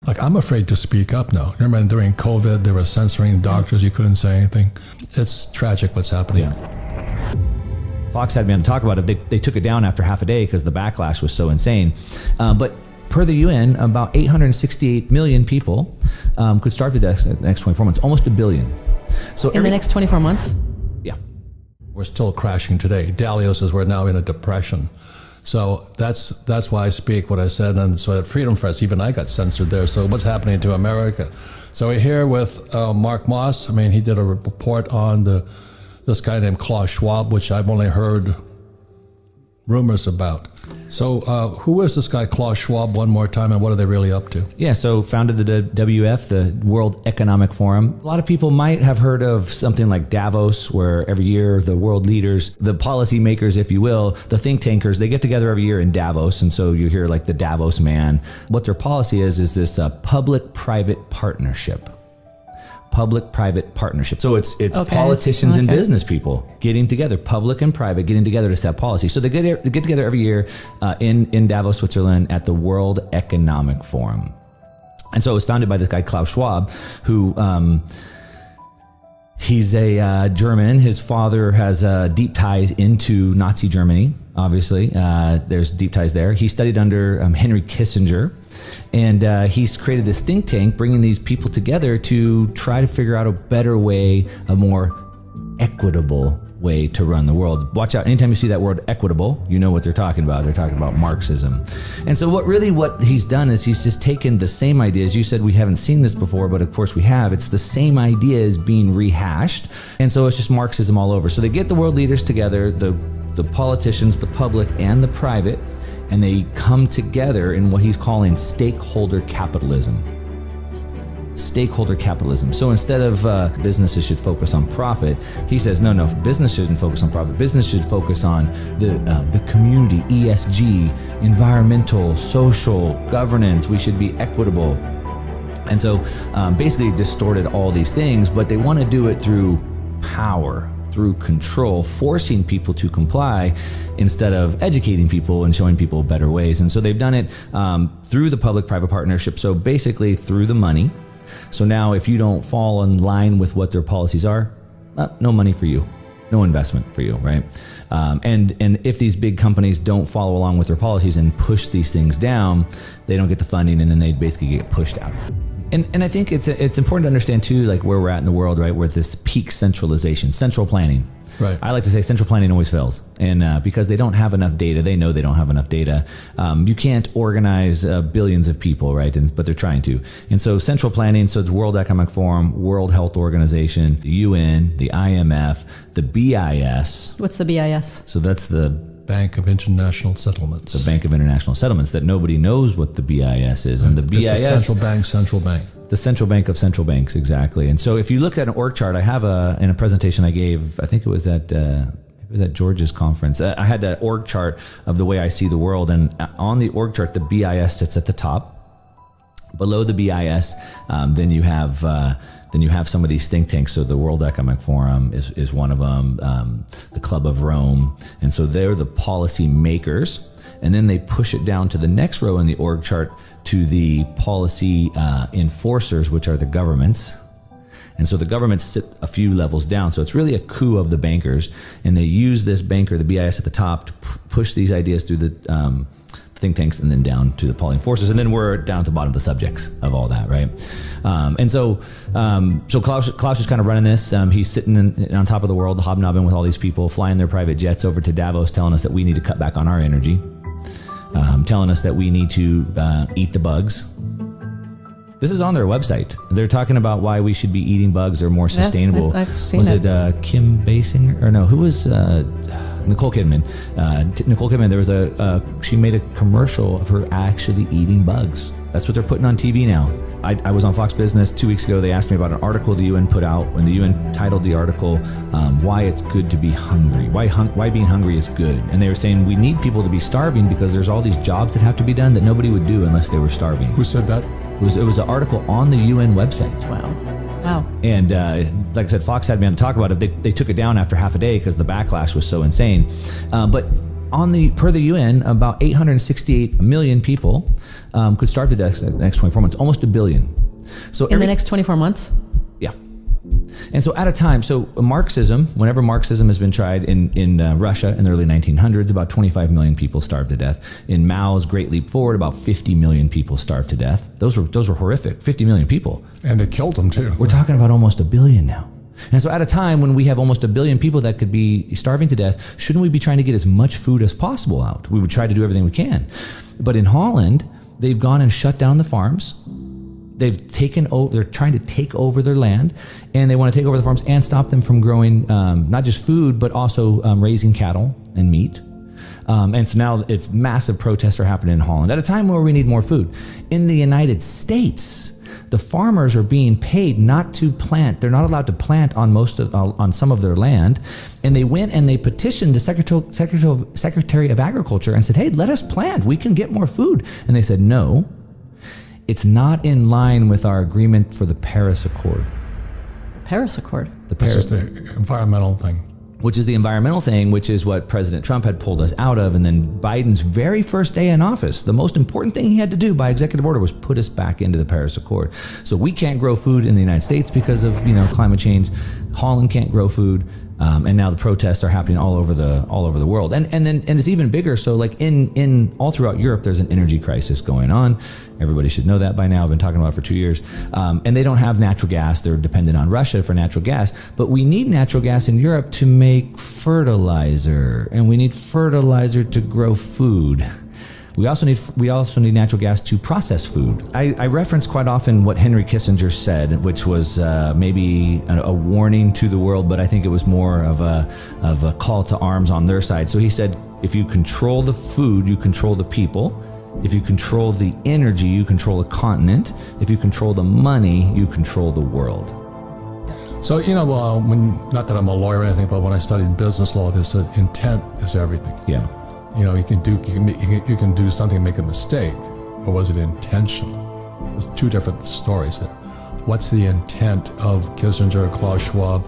Like, I'm afraid to speak up now. Remember during COVID, they were censoring doctors. You couldn't say anything. It's tragic what's happening. Yeah. Fox had me on to talk about it. They took it down after half a day because the backlash was so insane. But per the UN, about 868 million people could starve to death in the next 24 months, almost 1 billion. So in the next 24 months? Yeah. We're still crashing today. Dalio says we're now in a depression. So that's why I speak what I said. And so at Freedom Fest, even I got censored there. So what's happening to America? So we're here with Mark Moss. I mean, he did a report on this guy named Klaus Schwab, which I've only heard rumors about. So who is this guy Klaus Schwab, one more time, and what are they really up to? Yeah, so founded the WF, the World Economic Forum. A lot of people might have heard of something like Davos, where every year the world leaders, the policy makers, if you will, the think tankers, they get together every year in Davos. And so you hear like the Davos man. What their policy is this public-private partnership. Public-private partnership. So it's politicians and business people getting together, public and private, getting together to set policy. So they get together every year in Davos, Switzerland at the World Economic Forum. And so it was founded by this guy, Klaus Schwab, who he's a German. His father has deep ties into Nazi Germany, obviously. There's deep ties there. He studied under Henry Kissinger. And he's created this think tank, bringing these people together to try to figure out a better way, a more equitable way to run the world. Watch out, anytime you see that word equitable, you know what they're talking about. They're talking about Marxism. And so what he's done is he's just taken the same ideas. You said we haven't seen this before, but of course we have. It's the same ideas being rehashed. And so it's just Marxism all over. So they get the world leaders together, the politicians, the public, and the private, and they come together in what he's calling stakeholder capitalism. Stakeholder capitalism. So instead of businesses should focus on profit, he says, no, business shouldn't focus on profit. Business should focus on the community, ESG, environmental, social, governance. We should be equitable. And so basically distorted all these things, but they want to do it through power, through control, forcing people to comply instead of educating people and showing people better ways. And so they've done it through the public-private partnership. So basically through the money. So now if you don't fall in line with what their policies are, no money for you, no investment for you, right? And if these big companies don't follow along with their policies and push these things down, they don't get the funding, and then they basically get pushed out. And I think it's important to understand too, like where we're at in the world, right? We're at this peak centralization, central planning. Right. I like to say central planning always fails, and because they don't have enough data, they know they don't have enough data. You can't organize billions of people, right? But they're trying to. And so central planning, so it's World Economic Forum, World Health Organization, the UN, the IMF, the BIS. What's the BIS? So that's the Bank of International Settlements. The Bank of International Settlements, that nobody knows what the BIS is. And the BIS... It's the central bank. The central bank of central banks, exactly. And so if you look at an org chart, I have in a presentation I gave, I think it was at George's conference, I had an org chart of the way I see the world. And on the org chart, the BIS sits at the top. Below the BIS, then you have some of these think tanks. So the World Economic Forum is one of them, the Club of Rome. And so they're the policy makers. And then they push it down to the next row in the org chart to the policy enforcers, which are the governments. And so the governments sit a few levels down. So it's really a coup of the bankers. And they use this banker, the BIS at the top, to push these ideas through the think tanks and then down to the policy enforcers. And then we're down at the bottom of the subjects of all that, right? So Klaus is kind of running this. He's sitting on top of the world, hobnobbing with all these people, flying their private jets over to Davos, telling us that we need to cut back on our energy. Telling us that we need to eat the bugs. This is on their website. They're talking about why we should be eating bugs or more sustainable. I've seen was it Kim Basinger? Or no, who was Nicole Kidman? Nicole Kidman, there was she made a commercial of her actually eating bugs. That's what they're putting on TV now. I was on Fox Business 2 weeks ago. They asked me about an article the UN put out, when the UN titled the article, why it's good to be hungry, why being hungry is good. And they were saying we need people to be starving because there's all these jobs that have to be done that nobody would do unless they were starving. Who said that? It was an article on the UN website. Wow. And like I said, Fox had me on to talk about it. They took it down after half a day because the backlash was so insane. But per the UN, about 868 million people could starve to death in the next 24 months, almost a billion. So In the next 24 months? yeah. And so at a time, so Marxism, whenever Marxism has been tried in Russia in the early 1900s, about 25 million people starved to death. In Mao's Great Leap Forward, about 50 million people starved to death. Those were horrific, 50 million people. And they killed them too. We're talking about almost a billion now. And so at a time when we have almost a billion people that could be starving to death, shouldn't we be trying to get as much food as possible out? We would try to do everything we can. But in Holland, they've gone and shut down the farms. They've taken over, they're trying to take over their land, and they want to take over the farms and stop them from growing not just food, but also raising cattle and meat. And so now it's massive protests are happening in Holland at a time where we need more food. In the United States, the farmers are being paid not to plant. They're not allowed to plant on some of their land. And they went and they petitioned the Secretary of Agriculture and said, hey, let us plant. We can get more food. And they said, no, it's not in line with our agreement for the Paris Accord. Paris Accord. It's just the environmental thing. Which is the environmental thing, which is what President Trump had pulled us out of. And then Biden's very first day in office, the most important thing he had to do by executive order was put us back into the Paris Accord. So we can't grow food in the United States because of climate change. Holland can't grow food. And now the protests are happening all over the world, and it's even bigger. So like in all throughout Europe, there's an energy crisis going on. Everybody should know that by now. I've been talking about it for 2 years, and they don't have natural gas. They're dependent on Russia for natural gas. But we need natural gas in Europe to make fertilizer, and we need fertilizer to grow food. We also need natural gas to process food. I reference quite often what Henry Kissinger said, which was maybe a warning to the world, but I think it was more of a call to arms on their side. So he said, if you control the food, you control the people. If you control the energy, you control a continent. If you control the money, you control the world. So, not that I'm a lawyer or anything, but when I studied business law, they said intent is everything. Yeah. You can do something and make a mistake, or was it intentional? There's two different stories there. What's the intent of Kissinger, Klaus Schwab?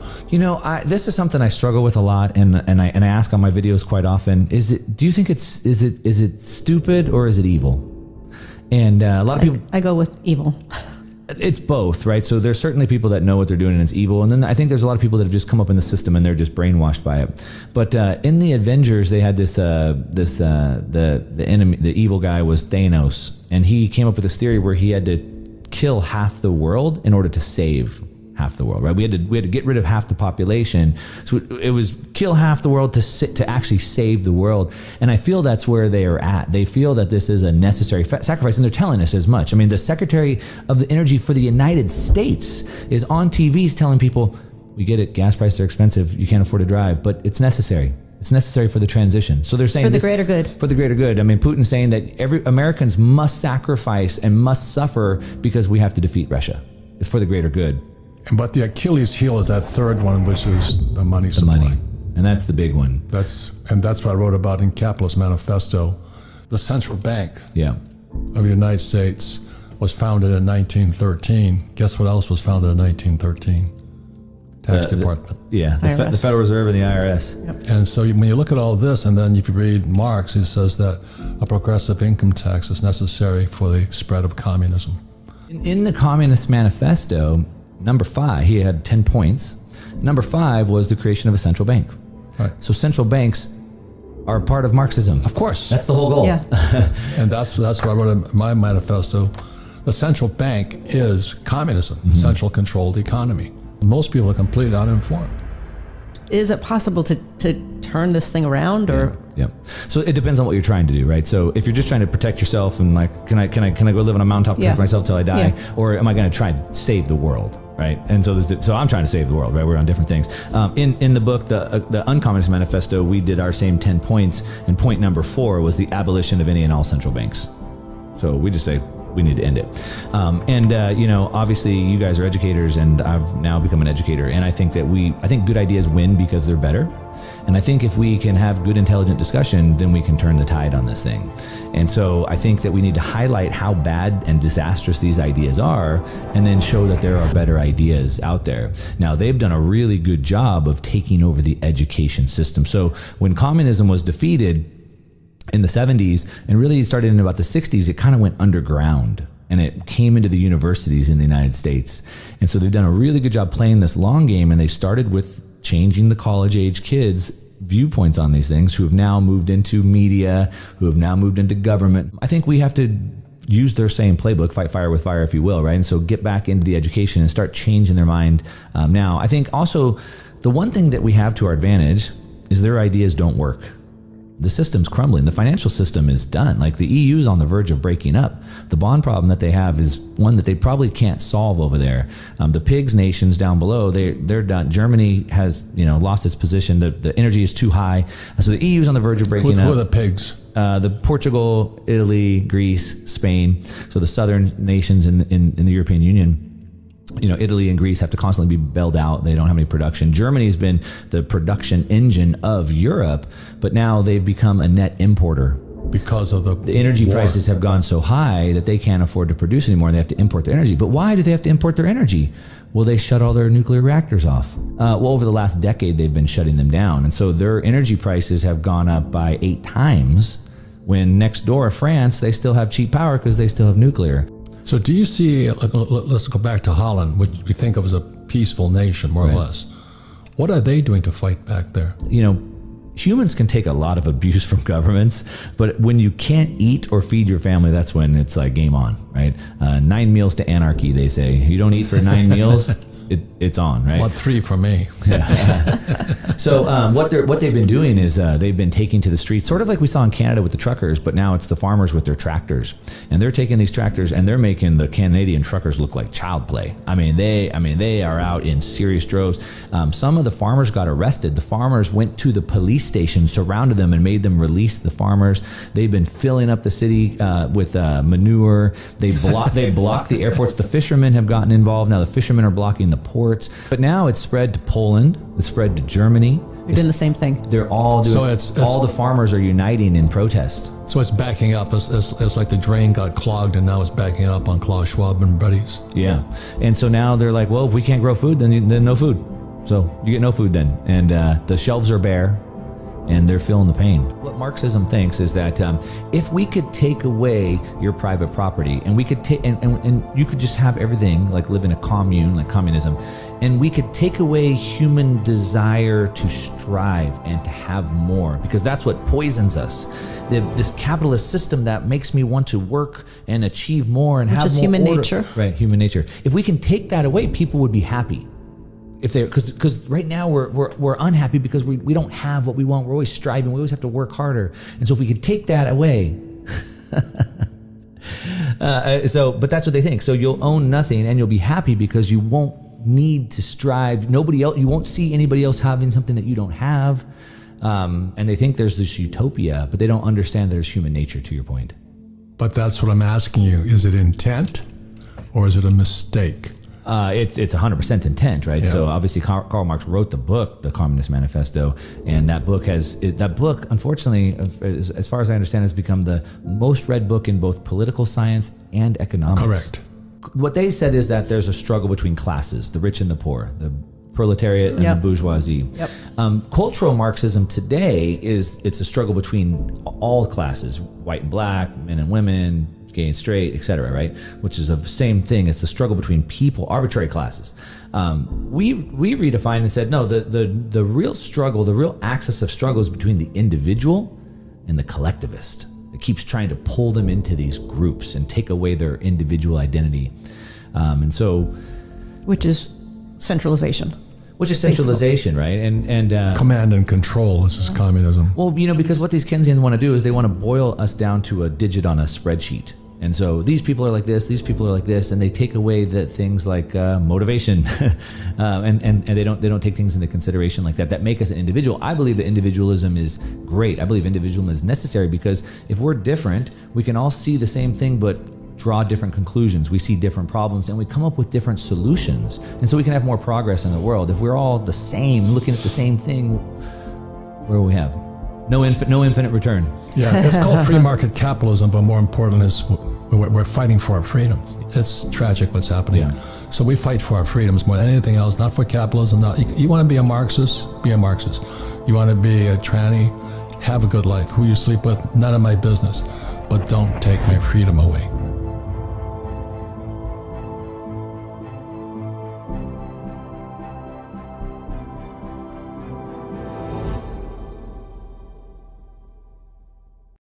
This is something I struggle with a lot, and I ask on my videos quite often. Do you think is it stupid or is it evil? And a lot of people, I go with evil. It's both, right? So there's certainly people that know what they're doing and it's evil, and then I think there's a lot of people that have just come up in the system and they're just brainwashed by it. But in the Avengers, they had the enemy, the evil guy was Thanos, and he came up with this theory where he had to kill half the world in order to save half the world, right? We had to get rid of half the population. So it was kill half the world to actually save the world. And I feel that's where they are at. They feel that this is a necessary sacrifice, and they're telling us as much. I mean, the Secretary of the Energy for the United States is on TV telling people, we get it, gas prices are expensive, you can't afford to drive, but it's necessary. It's necessary for the transition. So they're saying for the greater good. For the greater good. I mean, Putin's saying that Americans must sacrifice and must suffer because we have to defeat Russia. It's for the greater good. But the Achilles heel is that third one, which is the money supply. Money. And that's the big one. That's what I wrote about in Capitalist Manifesto. The central bank of the United States was founded in 1913. Guess what else was founded in 1913? Tax Department. The Federal Reserve and the IRS. Yep. And so when you look at all this, and then if you read Marx, he says that a progressive income tax is necessary for the spread of communism. In the Communist Manifesto, number 5, he had 10 points. Number 5 was the creation of a central bank. Right. So central banks are part of Marxism. Of course. That's the whole goal. Yeah. And that's what I wrote in my manifesto. The central bank is communism, central controlled economy. Most people are completely uninformed. Is it possible to turn this thing around, or? Yeah. So it depends on what you're trying to do, right? So if you're just trying to protect yourself and like, can I go live on a mountaintop and protect myself till I die, or am I going to try and save the world, right? And so I'm trying to save the world, right? We're on different things. In the book, the Uncommunist Manifesto, we did our same 10 points, and point number 4 was the abolition of any and all central banks. So we just say, we need to end it. Obviously you guys are educators, and I've now become an educator. And I think good ideas win because they're better. And I think if we can have good, intelligent discussion, then we can turn the tide on this thing. And so I think that we need to highlight how bad and disastrous these ideas are, and then show that there are better ideas out there. Now, they've done a really good job of taking over the education system. So when communism was defeated, in the 70s, and really started in about the 60s. It kind of went underground, and it came into the universities in the United States. And so they've done a really good job playing this long game, and they started with changing the college age kids' viewpoints on these things, who have now moved into media, who have now moved into government. I think we have to use their same playbook, fight fire with fire, if you will, right? And so get back into the education and start changing their mind now. I think also the one thing that we have to our advantage is their ideas don't work. The system's crumbling. The financial system is done. Like, the EU's on the verge of breaking up. The bond problem that they have is one that they probably can't solve over there. The pigs nations down below, they're done. Germany has lost its position. The energy is too high. So the EU's on the verge of breaking up. Who are the pigs? The Portugal, Italy, Greece, Spain. So the southern nations in the European Union. Italy and Greece have to constantly be bailed out. They don't have any production. Germany's been the production engine of Europe, but now they've become a net importer. Because of the energy war. prices have gone so high that they can't afford to produce anymore, and they have to import their energy. But why do they have to import their energy? Well, they shut all their nuclear reactors off. Over the last decade, they've been shutting them down. And so their energy prices have gone up by 8 times, when next door, France, they still have cheap power because they still have nuclear. So do you see, let's go back to Holland, which we think of as a peaceful nation, more or less. What are they doing to fight back there? Humans can take a lot of abuse from governments, but when you can't eat or feed your family, that's when it's like game on, right? 9 meals to anarchy, they say. You don't eat for 9 meals, it's on, right? Well, 3 for me. So what they've been doing is they've been taking to the streets, sort of like we saw in Canada with the truckers, but now it's the farmers with their tractors, and they're taking these tractors and they're making the Canadian truckers look like child play. They are out in serious droves. Some of the farmers got arrested. The farmers went to the police station, surrounded them, and made them release the farmers. They've been filling up the city with manure. They blocked the airports. The fishermen have gotten involved. Now the fishermen are blocking the ports. But now it's spread to Poland. It's spread to Germany. We've done the same thing. They're all doing. So it's all the farmers are uniting in protest. So it's backing up. It's like the drain got clogged, and now it's backing up on Klaus Schwab and buddies. Yeah, and so now they're like, well, if we can't grow food, then no food. So you get no food then, and the shelves are bare, and they're feeling the pain. What Marxism thinks is that if we could take away your private property, and we could take and you could just have everything, like live in a commune, like communism, and we could take away human desire to strive and to have more, because that's what poisons us. This capitalist system that makes me want to work and achieve more and Which have is more human order. nature. Right, human nature. If we can take that away, people would be happy. If they, because right now we're unhappy because we don't have what we want. We're always striving. We always have to work harder. And so if we could take that away, but that's what they think. So you'll own nothing and you'll be happy because you won't need to strive. Nobody else, you won't see anybody else having something that you don't have. And they think there's this utopia, but they don't understand there's human nature, to your point. But that's what I'm asking you. Is it intent or is it a mistake? It's 100% intent, right? Yeah. So obviously Karl Marx wrote the book, The Communist Manifesto, and that book unfortunately, as far as I understand, has become the most read book in both political science and economics. Correct. What they said is that there's a struggle between classes, the rich and the poor, the proletariat and the bourgeoisie. Cultural Marxism today it's a struggle between all classes, white and black, men and women, gay and straight, etc., right? Which is the same thing. It's the struggle between people, arbitrary classes. We redefined and said, no, the real struggle, the real axis of struggle is between the individual and the collectivist. It keeps trying to pull them into these groups and take away their individual identity. Which is centralization. Right? And Command and control. This is communism. well, because what these Keynesians want to do is they want to boil us down to a digit on a spreadsheet. And so these people are like this, these people are like this, and they take away the things like motivation, and they don't take things into consideration like that make us an individual. I believe that individualism is great. I believe individualism is necessary because if we're different, we can all see the same thing, but draw different conclusions. We see different problems, and we come up with different solutions, and so we can have more progress in the world. If we're all the same, looking at the same thing, where will we have? No infinite return. Yeah, it's called free market capitalism, but more important is we're fighting for our freedoms. It's tragic what's happening. Yeah. So we fight for our freedoms more than anything else, not for capitalism. You want to be a Marxist? Be a Marxist. You want to be a tranny? have a good life. Who you sleep with, none of my business. But don't take my freedom away.